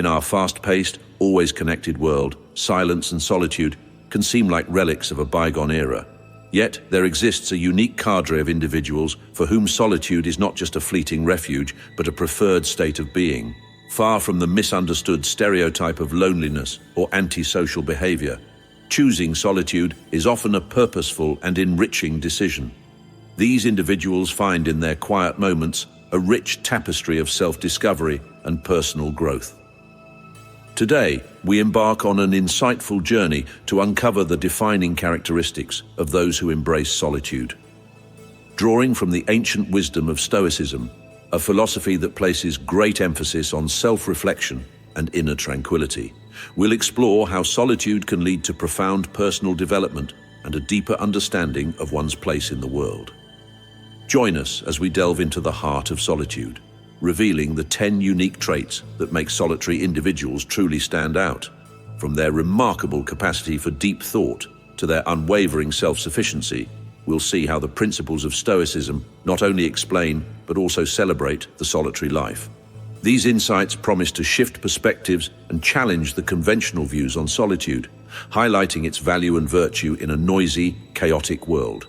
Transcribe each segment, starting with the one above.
In our fast-paced, always connected world, silence and solitude can seem like relics of a bygone era. Yet, there exists a unique cadre of individuals for whom solitude is not just a fleeting refuge, but a preferred state of being. Far from the misunderstood stereotype of loneliness or antisocial behavior, choosing solitude is often a purposeful and enriching decision. These individuals find in their quiet moments a rich tapestry of self-discovery and personal growth. Today, we embark on an insightful journey to uncover the defining characteristics of those who embrace solitude. Drawing from the ancient wisdom of Stoicism, a philosophy that places great emphasis on self-reflection and inner tranquility, we'll explore how solitude can lead to profound personal development and a deeper understanding of one's place in the world. Join us as we delve into the heart of solitude, revealing the 10 unique traits that make solitary individuals truly stand out. From their remarkable capacity for deep thought to their unwavering self-sufficiency, we'll see how the principles of Stoicism not only explain but also celebrate the solitary life. These insights promise to shift perspectives and challenge the conventional views on solitude, highlighting its value and virtue in a noisy, chaotic world.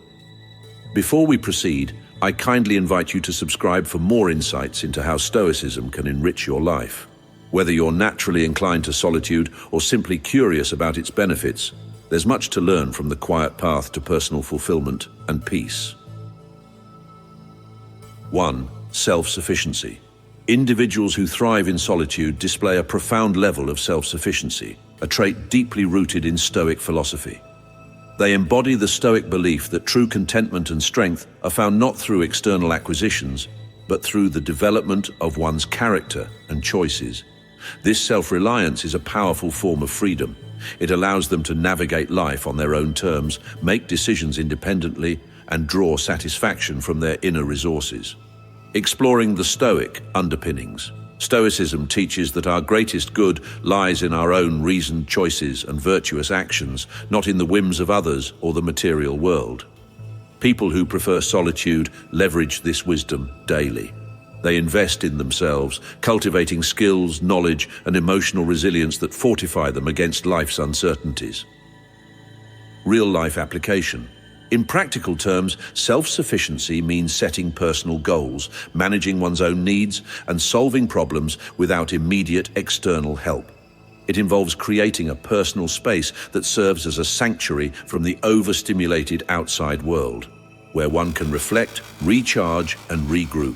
Before we proceed, I kindly invite you to subscribe for more insights into how Stoicism can enrich your life. Whether you're naturally inclined to solitude or simply curious about its benefits, there's much to learn from the quiet path to personal fulfillment and peace. 1. Self-sufficiency. Individuals who thrive in solitude display a profound level of self-sufficiency, a trait deeply rooted in Stoic philosophy. They embody the Stoic belief that true contentment and strength are found not through external acquisitions, but through the development of one's character and choices. This self-reliance is a powerful form of freedom. It allows them to navigate life on their own terms, make decisions independently, and draw satisfaction from their inner resources. Exploring the Stoic underpinnings. Stoicism teaches that our greatest good lies in our own reasoned choices and virtuous actions, not in the whims of others or the material world. People who prefer solitude leverage this wisdom daily. They invest in themselves, cultivating skills, knowledge, and emotional resilience that fortify them against life's uncertainties. Real-life application. In practical terms, self-sufficiency means setting personal goals, managing one's own needs, and solving problems without immediate external help. It involves creating a personal space that serves as a sanctuary from the overstimulated outside world, where one can reflect, recharge, and regroup.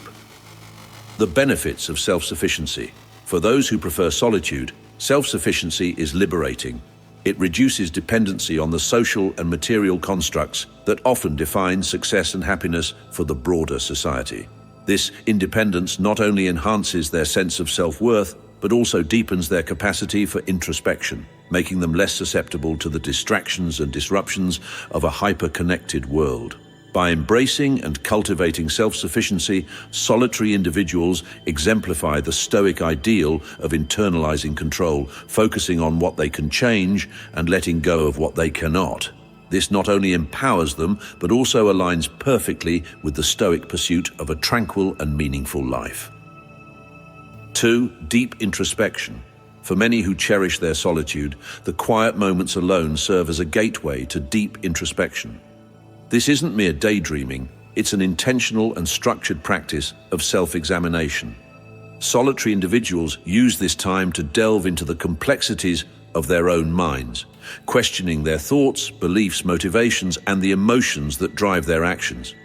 The benefits of self-sufficiency. For those who prefer solitude, self-sufficiency is liberating. It reduces dependency on the social and material constructs that often define success and happiness for the broader society. This independence not only enhances their sense of self-worth, but also deepens their capacity for introspection, making them less susceptible to the distractions and disruptions of a hyper-connected world. By embracing and cultivating self-sufficiency, solitary individuals exemplify the Stoic ideal of internalizing control, focusing on what they can change and letting go of what they cannot. This not only empowers them, but also aligns perfectly with the Stoic pursuit of a tranquil and meaningful life. 2. Deep introspection. For many who cherish their solitude, the quiet moments alone serve as a gateway to deep introspection. This isn't mere daydreaming, it's an intentional and structured practice of self-examination. Solitary individuals use this time to delve into the complexities of their own minds, questioning their thoughts, beliefs, motivations, and the emotions that drive their actions.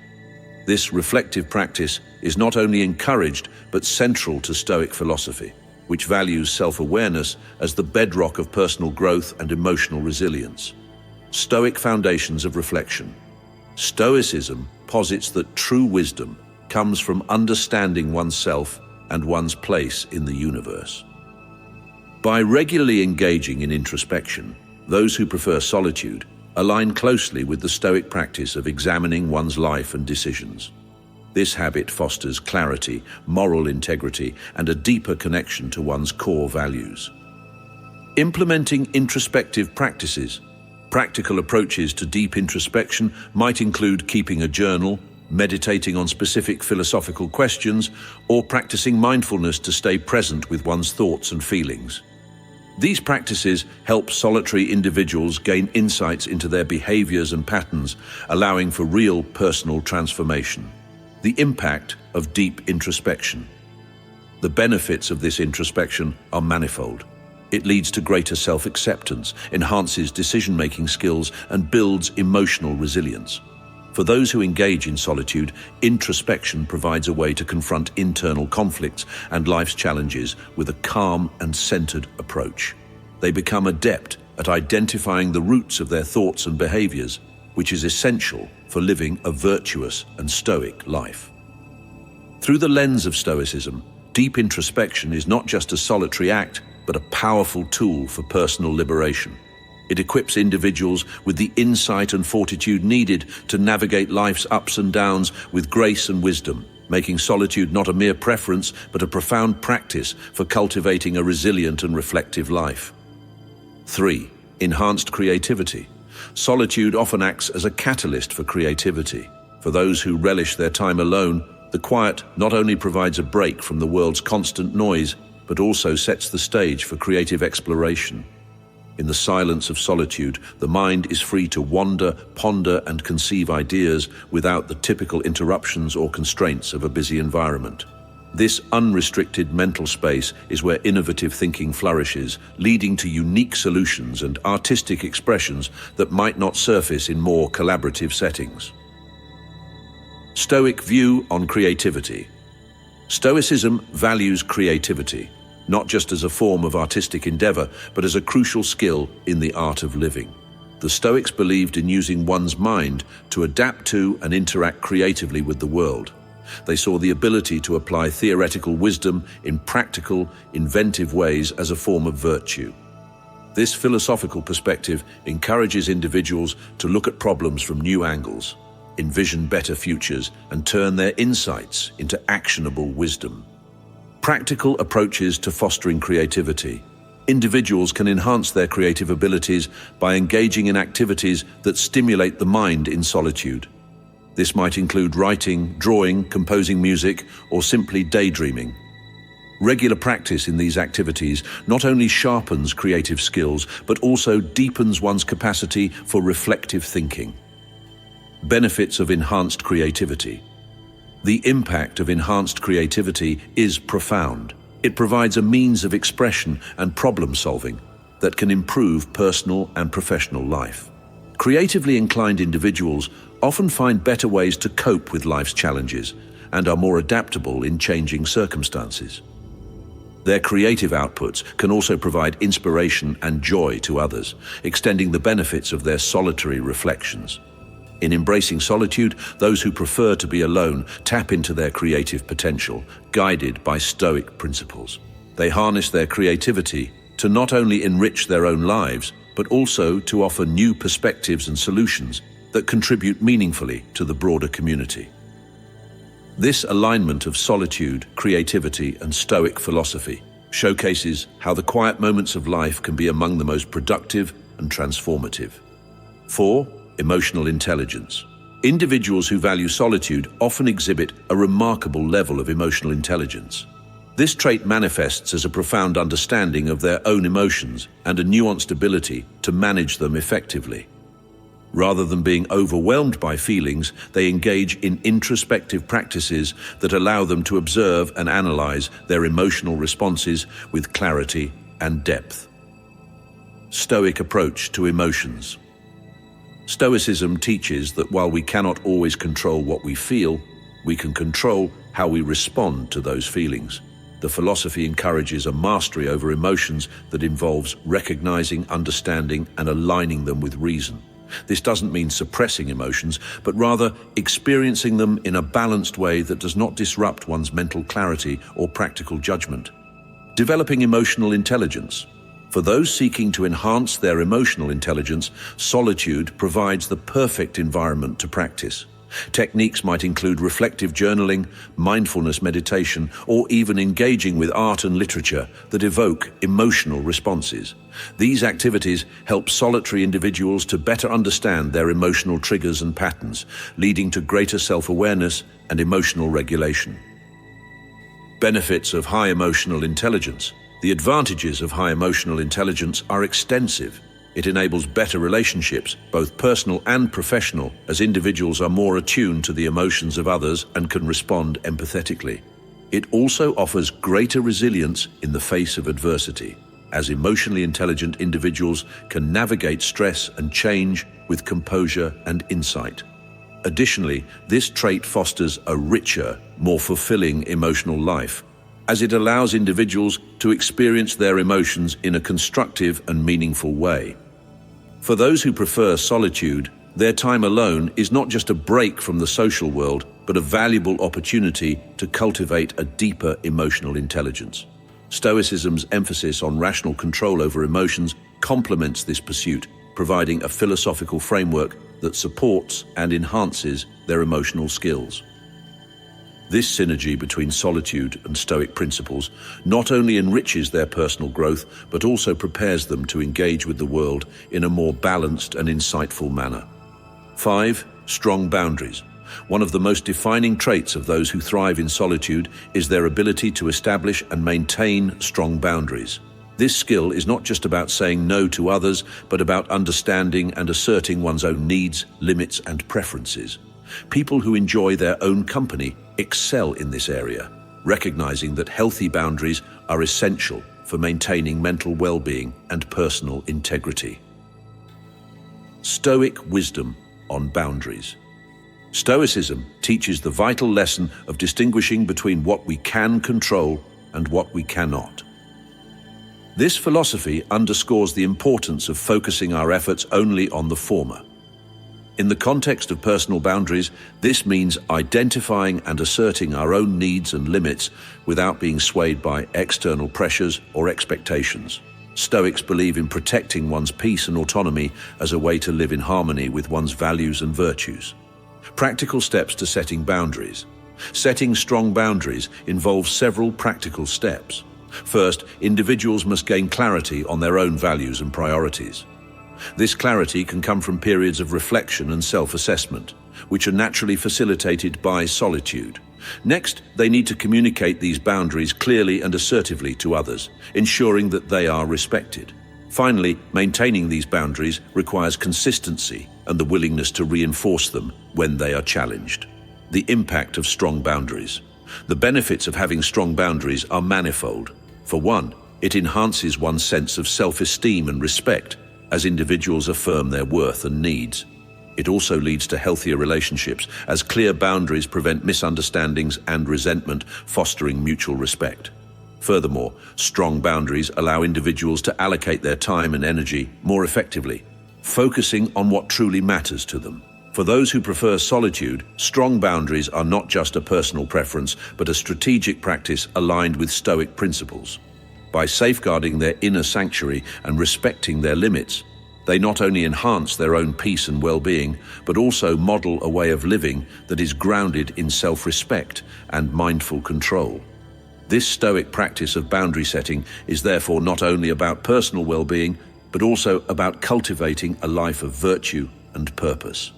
This reflective practice is not only encouraged, but central to Stoic philosophy, which values self-awareness as the bedrock of personal growth and emotional resilience. Stoic foundations of reflection. Stoicism posits that true wisdom comes from understanding oneself and one's place in the universe. By regularly engaging in introspection, those who prefer solitude align closely with the Stoic practice of examining one's life and decisions. This habit fosters clarity, moral integrity, and a deeper connection to one's core values. Implementing introspective practices. Practical approaches to deep introspection might include keeping a journal, meditating on specific philosophical questions, or practicing mindfulness to stay present with one's thoughts and feelings. These practices help solitary individuals gain insights into their behaviors and patterns, allowing for real personal transformation. The impact of deep introspection. The benefits of this introspection are manifold. It leads to greater self-acceptance, enhances decision-making skills, and builds emotional resilience. For those who engage in solitude, introspection provides a way to confront internal conflicts and life's challenges with a calm and centered approach. They become adept at identifying the roots of their thoughts and behaviors, which is essential for living a virtuous and stoic life. Through the lens of Stoicism, deep introspection is not just a solitary act, but a powerful tool for personal liberation. It equips individuals with the insight and fortitude needed to navigate life's ups and downs with grace and wisdom, making solitude not a mere preference, but a profound practice for cultivating a resilient and reflective life. 3. Enhanced creativity. Solitude often acts as a catalyst for creativity. For those who relish their time alone, the quiet not only provides a break from the world's constant noise, but also sets the stage for creative exploration. In the silence of solitude, the mind is free to wander, ponder, and conceive ideas without the typical interruptions or constraints of a busy environment. This unrestricted mental space is where innovative thinking flourishes, leading to unique solutions and artistic expressions that might not surface in more collaborative settings. Stoic view on creativity. Stoicism values creativity, not just as a form of artistic endeavor, but as a crucial skill in the art of living. The Stoics believed in using one's mind to adapt to and interact creatively with the world. They saw the ability to apply theoretical wisdom in practical, inventive ways as a form of virtue. This philosophical perspective encourages individuals to look at problems from new angles, envision better futures, and turn their insights into actionable wisdom. Practical approaches to fostering creativity. Individuals can enhance their creative abilities by engaging in activities that stimulate the mind in solitude. This might include writing, drawing, composing music, or simply daydreaming. Regular practice in these activities not only sharpens creative skills, but also deepens one's capacity for reflective thinking. Benefits of enhanced creativity. The impact of enhanced creativity is profound. It provides a means of expression and problem-solving that can improve personal and professional life. Creatively inclined individuals often find better ways to cope with life's challenges and are more adaptable in changing circumstances. Their creative outputs can also provide inspiration and joy to others, extending the benefits of their solitary reflections. In embracing solitude, those who prefer to be alone tap into their creative potential, guided by Stoic principles. They harness their creativity to not only enrich their own lives, but also to offer new perspectives and solutions that contribute meaningfully to the broader community. This alignment of solitude, creativity, and Stoic philosophy showcases how the quiet moments of life can be among the most productive and transformative. 4. Emotional intelligence. Individuals who value solitude often exhibit a remarkable level of emotional intelligence. This trait manifests as a profound understanding of their own emotions and a nuanced ability to manage them effectively. Rather than being overwhelmed by feelings, they engage in introspective practices that allow them to observe and analyze their emotional responses with clarity and depth. Stoic approach to emotions. Stoicism teaches that while we cannot always control what we feel, we can control how we respond to those feelings. The philosophy encourages a mastery over emotions that involves recognizing, understanding, and aligning them with reason. This doesn't mean suppressing emotions, but rather experiencing them in a balanced way that does not disrupt one's mental clarity or practical judgment. Developing emotional intelligence. For those seeking to enhance their emotional intelligence, solitude provides the perfect environment to practice. Techniques might include reflective journaling, mindfulness meditation, or even engaging with art and literature that evoke emotional responses. These activities help solitary individuals to better understand their emotional triggers and patterns, leading to greater self-awareness and emotional regulation. Benefits of high emotional intelligence. The advantages of high emotional intelligence are extensive. It enables better relationships, both personal and professional, as individuals are more attuned to the emotions of others and can respond empathetically. It also offers greater resilience in the face of adversity, as emotionally intelligent individuals can navigate stress and change with composure and insight. Additionally, this trait fosters a richer, more fulfilling emotional life, as it allows individuals to experience their emotions in a constructive and meaningful way. For those who prefer solitude, their time alone is not just a break from the social world, but a valuable opportunity to cultivate a deeper emotional intelligence. Stoicism's emphasis on rational control over emotions complements this pursuit, providing a philosophical framework that supports and enhances their emotional skills. This synergy between solitude and Stoic principles not only enriches their personal growth, but also prepares them to engage with the world in a more balanced and insightful manner. 5. Strong boundaries. One of the most defining traits of those who thrive in solitude is their ability to establish and maintain strong boundaries. This skill is not just about saying no to others, but about understanding and asserting one's own needs, limits, and preferences. People who enjoy their own company excel in this area, recognizing that healthy boundaries are essential for maintaining mental well-being and personal integrity. Stoic wisdom on boundaries. Stoicism teaches the vital lesson of distinguishing between what we can control and what we cannot. This philosophy underscores the importance of focusing our efforts only on the former. In the context of personal boundaries, this means identifying and asserting our own needs and limits without being swayed by external pressures or expectations. Stoics believe in protecting one's peace and autonomy as a way to live in harmony with one's values and virtues. Practical steps to setting boundaries. Setting strong boundaries involves several practical steps. First, individuals must gain clarity on their own values and priorities. This clarity can come from periods of reflection and self-assessment, which are naturally facilitated by solitude. Next, they need to communicate these boundaries clearly and assertively to others, ensuring that they are respected. Finally, maintaining these boundaries requires consistency and the willingness to reinforce them when they are challenged. The impact of strong boundaries. The benefits of having strong boundaries are manifold. For one, it enhances one's sense of self-esteem and respect, as individuals affirm their worth and needs. It also leads to healthier relationships, as clear boundaries prevent misunderstandings and resentment, fostering mutual respect. Furthermore, strong boundaries allow individuals to allocate their time and energy more effectively, focusing on what truly matters to them. For those who prefer solitude, strong boundaries are not just a personal preference, but a strategic practice aligned with Stoic principles. By safeguarding their inner sanctuary and respecting their limits, they not only enhance their own peace and well-being, but also model a way of living that is grounded in self-respect and mindful control. This Stoic practice of boundary setting is therefore not only about personal well-being, but also about cultivating a life of virtue and purpose.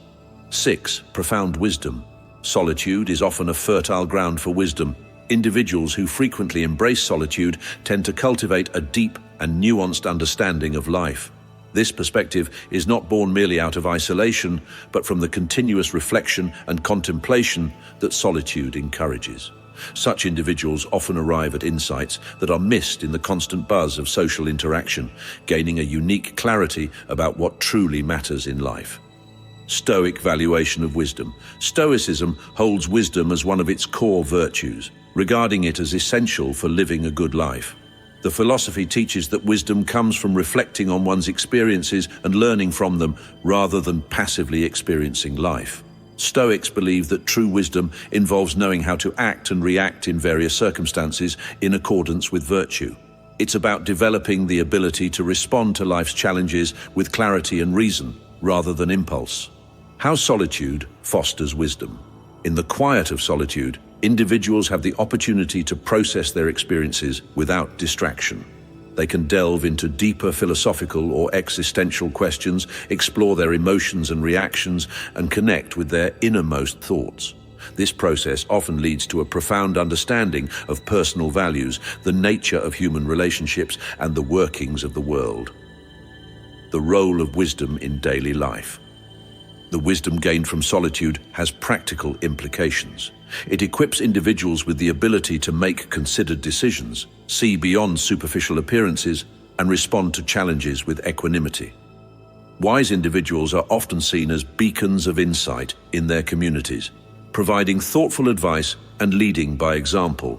6. Profound wisdom. Solitude is often a fertile ground for wisdom. Individuals who frequently embrace solitude tend to cultivate a deep and nuanced understanding of life. This perspective is not born merely out of isolation, but from the continuous reflection and contemplation that solitude encourages. Such individuals often arrive at insights that are missed in the constant buzz of social interaction, gaining a unique clarity about what truly matters in life. Stoic valuation of wisdom. Stoicism holds wisdom as one of its core virtues, regarding it as essential for living a good life. The philosophy teaches that wisdom comes from reflecting on one's experiences and learning from them, rather than passively experiencing life. Stoics believe that true wisdom involves knowing how to act and react in various circumstances in accordance with virtue. It's about developing the ability to respond to life's challenges with clarity and reason, rather than impulse. How solitude fosters wisdom. In the quiet of solitude, individuals have the opportunity to process their experiences without distraction. They can delve into deeper philosophical or existential questions, explore their emotions and reactions, and connect with their innermost thoughts. This process often leads to a profound understanding of personal values, the nature of human relationships, and the workings of the world. The role of wisdom in daily life. The wisdom gained from solitude has practical implications. It equips individuals with the ability to make considered decisions, see beyond superficial appearances, and respond to challenges with equanimity. Wise individuals are often seen as beacons of insight in their communities, providing thoughtful advice and leading by example.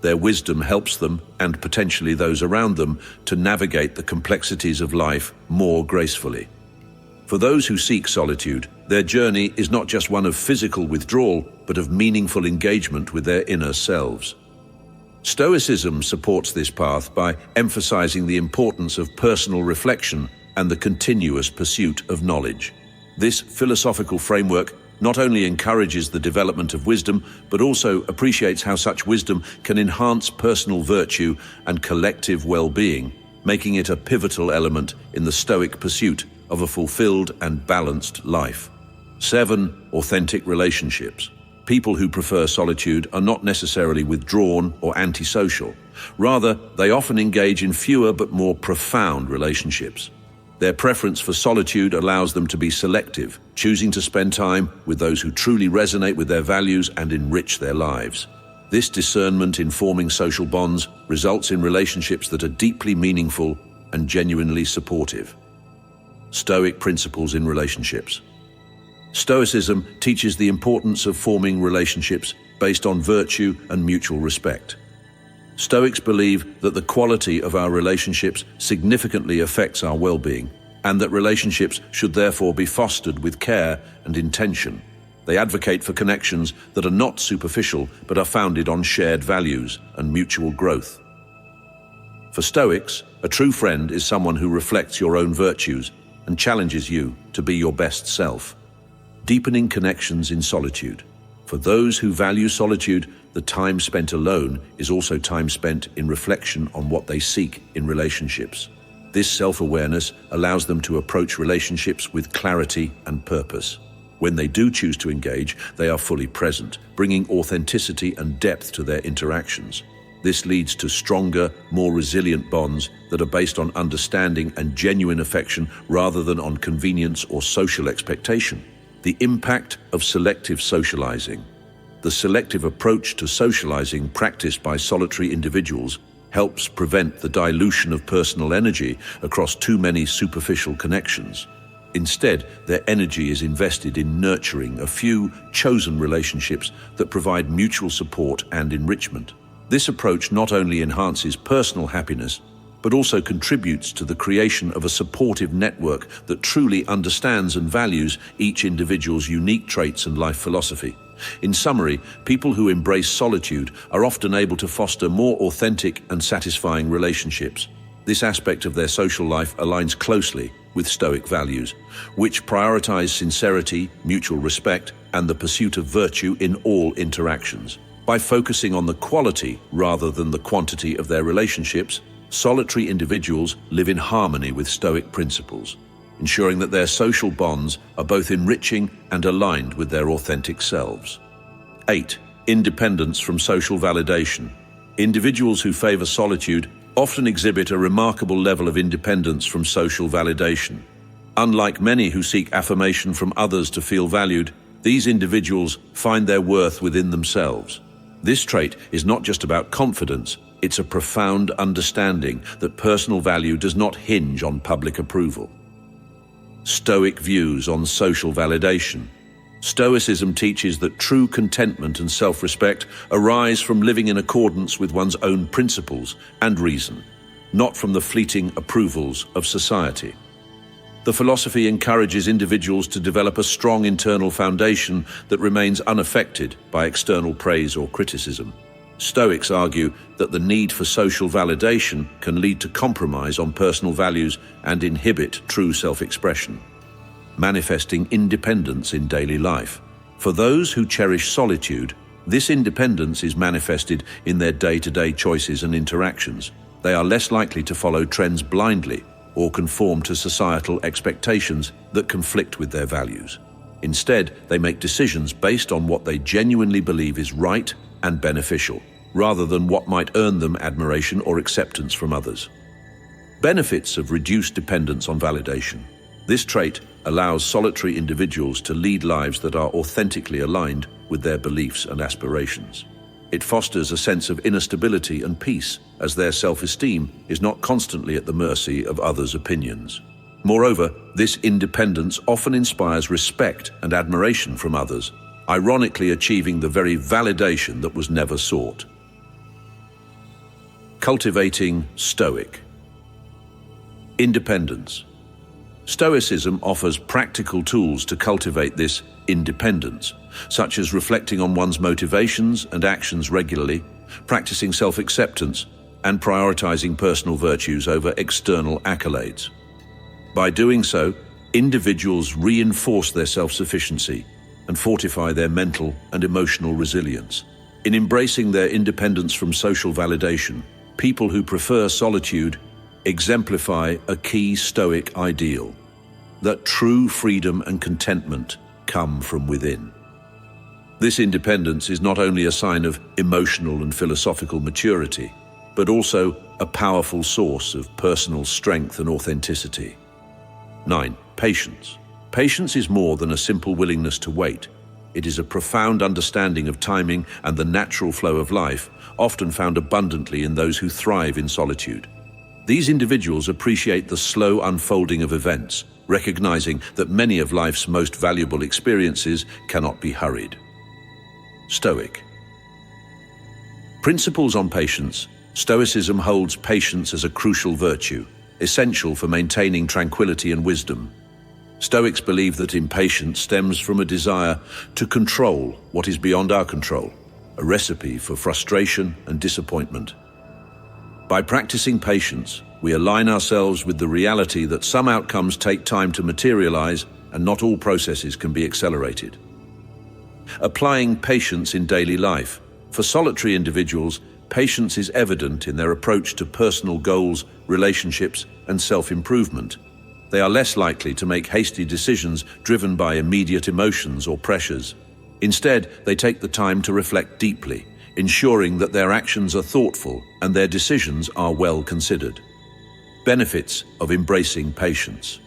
Their wisdom helps them, and potentially those around them, to navigate the complexities of life more gracefully. For those who seek solitude, their journey is not just one of physical withdrawal, but of meaningful engagement with their inner selves. Stoicism supports this path by emphasizing the importance of personal reflection and the continuous pursuit of knowledge. This philosophical framework not only encourages the development of wisdom, but also appreciates how such wisdom can enhance personal virtue and collective well-being, making it a pivotal element in the Stoic pursuit of a fulfilled and balanced life. 7. Authentic relationships. People who prefer solitude are not necessarily withdrawn or antisocial. Rather, they often engage in fewer but more profound relationships. Their preference for solitude allows them to be selective, choosing to spend time with those who truly resonate with their values and enrich their lives. This discernment in forming social bonds results in relationships that are deeply meaningful and genuinely supportive. Stoic principles in relationships. Stoicism teaches the importance of forming relationships based on virtue and mutual respect. Stoics believe that the quality of our relationships significantly affects our well-being, and that relationships should therefore be fostered with care and intention. They advocate for connections that are not superficial but are founded on shared values and mutual growth. For Stoics, a true friend is someone who reflects your own virtues and challenges you to be your best self. Deepening connections in solitude. For those who value solitude, the time spent alone is also time spent in reflection on what they seek in relationships. This self-awareness allows them to approach relationships with clarity and purpose. When they do choose to engage, they are fully present, bringing authenticity and depth to their interactions. This leads to stronger, more resilient bonds that are based on understanding and genuine affection rather than on convenience or social expectation. The impact of selective socializing. The selective approach to socializing practiced by solitary individuals helps prevent the dilution of personal energy across too many superficial connections. Instead, their energy is invested in nurturing a few chosen relationships that provide mutual support and enrichment. This approach not only enhances personal happiness, but also contributes to the creation of a supportive network that truly understands and values each individual's unique traits and life philosophy. In summary, people who embrace solitude are often able to foster more authentic and satisfying relationships. This aspect of their social life aligns closely with Stoic values, which prioritize sincerity, mutual respect, and the pursuit of virtue in all interactions. By focusing on the quality rather than the quantity of their relationships, solitary individuals live in harmony with Stoic principles, ensuring that their social bonds are both enriching and aligned with their authentic selves. 8. Independence from social validation. Individuals who favor solitude often exhibit a remarkable level of independence from social validation. Unlike many who seek affirmation from others to feel valued, these individuals find their worth within themselves. This trait is not just about confidence, it's a profound understanding that personal value does not hinge on public approval. Stoic views on social validation. Stoicism teaches that true contentment and self-respect arise from living in accordance with one's own principles and reason, not from the fleeting approvals of society. The philosophy encourages individuals to develop a strong internal foundation that remains unaffected by external praise or criticism. Stoics argue that the need for social validation can lead to compromise on personal values and inhibit true self-expression. Manifesting independence in daily life. For those who cherish solitude, this independence is manifested in their day-to-day choices and interactions. They are less likely to follow trends blindly or conform to societal expectations that conflict with their values. Instead, they make decisions based on what they genuinely believe is right and beneficial, rather than what might earn them admiration or acceptance from others. Benefits of reduced dependence on validation. This trait allows solitary individuals to lead lives that are authentically aligned with their beliefs and aspirations. It fosters a sense of inner stability and peace, as their self-esteem is not constantly at the mercy of others' opinions. Moreover, this independence often inspires respect and admiration from others, ironically achieving the very validation that was never sought. Cultivating Stoic Independence. Stoicism offers practical tools to cultivate this independence, such as reflecting on one's motivations and actions regularly, practicing self-acceptance, and prioritizing personal virtues over external accolades. By doing so, individuals reinforce their self-sufficiency and fortify their mental and emotional resilience. In embracing their independence from social validation, people who prefer solitude exemplify a key Stoic ideal, that true freedom and contentment come from within. This independence is not only a sign of emotional and philosophical maturity, but also a powerful source of personal strength and authenticity. 9. Patience. Patience is more than a simple willingness to wait. It is a profound understanding of timing and the natural flow of life, often found abundantly in those who thrive in solitude. These individuals appreciate the slow unfolding of events, recognizing that many of life's most valuable experiences cannot be hurried. Stoic. Principles on patience. Stoicism holds patience as a crucial virtue, essential for maintaining tranquility and wisdom. Stoics believe that impatience stems from a desire to control what is beyond our control, a recipe for frustration and disappointment. By practicing patience, we align ourselves with the reality that some outcomes take time to materialize and not all processes can be accelerated. Applying patience in daily life. For solitary individuals, patience is evident in their approach to personal goals, relationships, and self-improvement. They are less likely to make hasty decisions driven by immediate emotions or pressures. Instead, they take the time to reflect deeply, ensuring that their actions are thoughtful and their decisions are well considered. Benefits of embracing patience.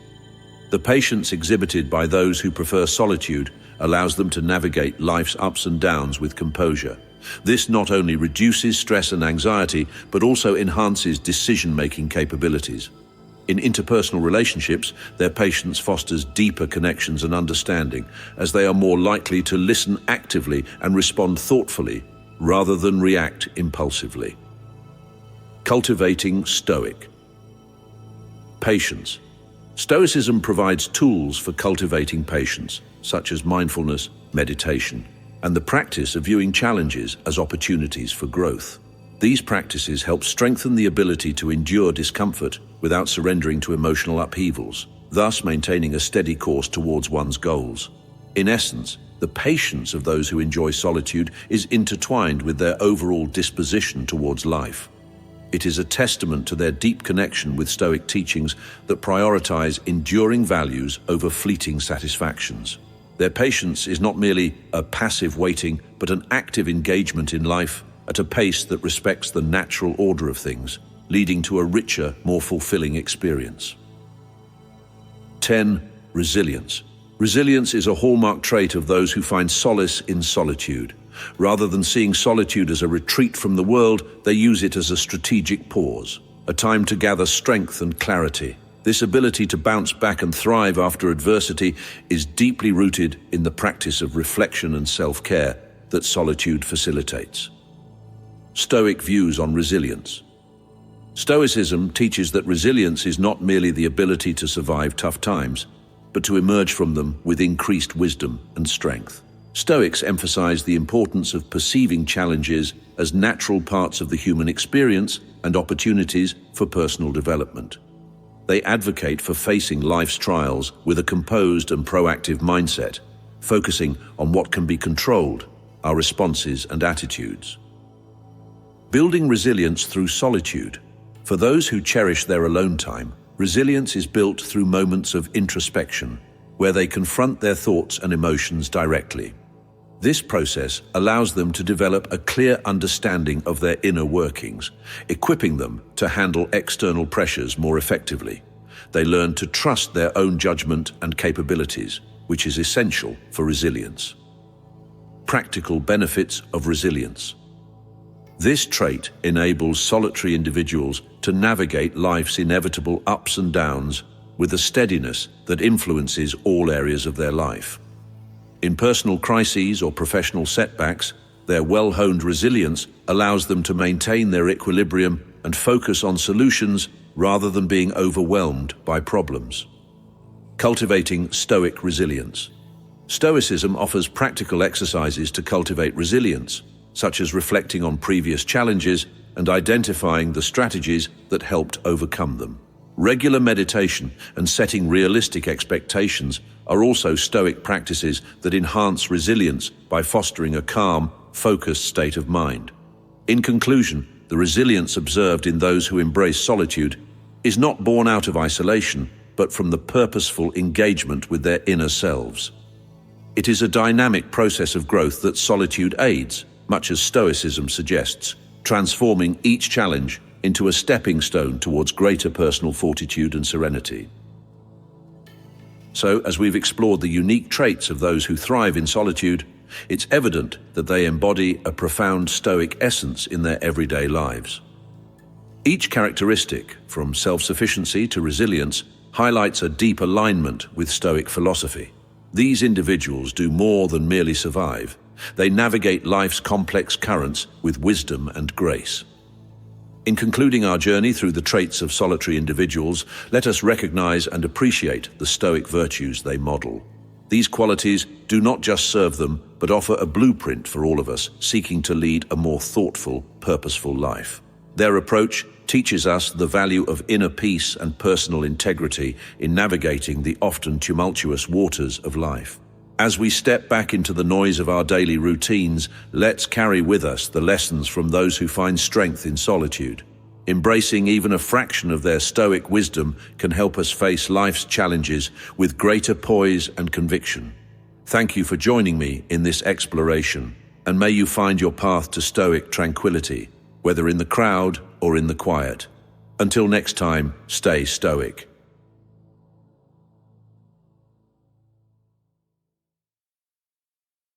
The patience exhibited by those who prefer solitude allows them to navigate life's ups and downs with composure. This not only reduces stress and anxiety, but also enhances decision-making capabilities. In interpersonal relationships, their patience fosters deeper connections and understanding, as they are more likely to listen actively and respond thoughtfully, rather than react impulsively. Cultivating Stoic. Patience. Stoicism provides tools for cultivating patience, such as mindfulness, meditation, and the practice of viewing challenges as opportunities for growth. These practices help strengthen the ability to endure discomfort without surrendering to emotional upheavals, thus maintaining a steady course towards one's goals. In essence, the patience of those who enjoy solitude is intertwined with their overall disposition towards life. It is a testament to their deep connection with Stoic teachings that prioritize enduring values over fleeting satisfactions. Their patience is not merely a passive waiting, but an active engagement in life at a pace that respects the natural order of things, leading to a richer, more fulfilling experience. 10. Resilience. Resilience is a hallmark trait of those who find solace in solitude. Rather than seeing solitude as a retreat from the world, they use it as a strategic pause, a time to gather strength and clarity. This ability to bounce back and thrive after adversity is deeply rooted in the practice of reflection and self-care that solitude facilitates. Stoic views on resilience. Stoicism teaches that resilience is not merely the ability to survive tough times, but to emerge from them with increased wisdom and strength. Stoics emphasize the importance of perceiving challenges as natural parts of the human experience and opportunities for personal development. They advocate for facing life's trials with a composed and proactive mindset, focusing on what can be controlled, our responses and attitudes. Building resilience through solitude. For those who cherish their alone time, resilience is built through moments of introspection, where they confront their thoughts and emotions directly. This process allows them to develop a clear understanding of their inner workings, equipping them to handle external pressures more effectively. They learn to trust their own judgment and capabilities, which is essential for resilience. Practical benefits of resilience. This trait enables solitary individuals to navigate life's inevitable ups and downs with a steadiness that influences all areas of their life. In personal crises or professional setbacks, their well-honed resilience allows them to maintain their equilibrium and focus on solutions rather than being overwhelmed by problems. Cultivating Stoic resilience. Stoicism offers practical exercises to cultivate resilience, such as reflecting on previous challenges and identifying the strategies that helped overcome them. Regular meditation and setting realistic expectations are also Stoic practices that enhance resilience by fostering a calm, focused state of mind. In conclusion, the resilience observed in those who embrace solitude is not born out of isolation, but from the purposeful engagement with their inner selves. It is a dynamic process of growth that solitude aids, much as Stoicism suggests, transforming each challenge into a stepping stone towards greater personal fortitude and serenity. So, as we've explored the unique traits of those who thrive in solitude, it's evident that they embody a profound Stoic essence in their everyday lives. Each characteristic, from self-sufficiency to resilience, highlights a deep alignment with Stoic philosophy. These individuals do more than merely survive. They navigate life's complex currents with wisdom and grace. In concluding our journey through the traits of solitary individuals, let us recognize and appreciate the Stoic virtues they model. These qualities do not just serve them, but offer a blueprint for all of us seeking to lead a more thoughtful, purposeful life. Their approach teaches us the value of inner peace and personal integrity in navigating the often tumultuous waters of life. As we step back into the noise of our daily routines, let's carry with us the lessons from those who find strength in solitude. Embracing even a fraction of their Stoic wisdom can help us face life's challenges with greater poise and conviction. Thank you for joining me in this exploration, and may you find your path to Stoic tranquility, whether in the crowd or in the quiet. Until next time, stay Stoic.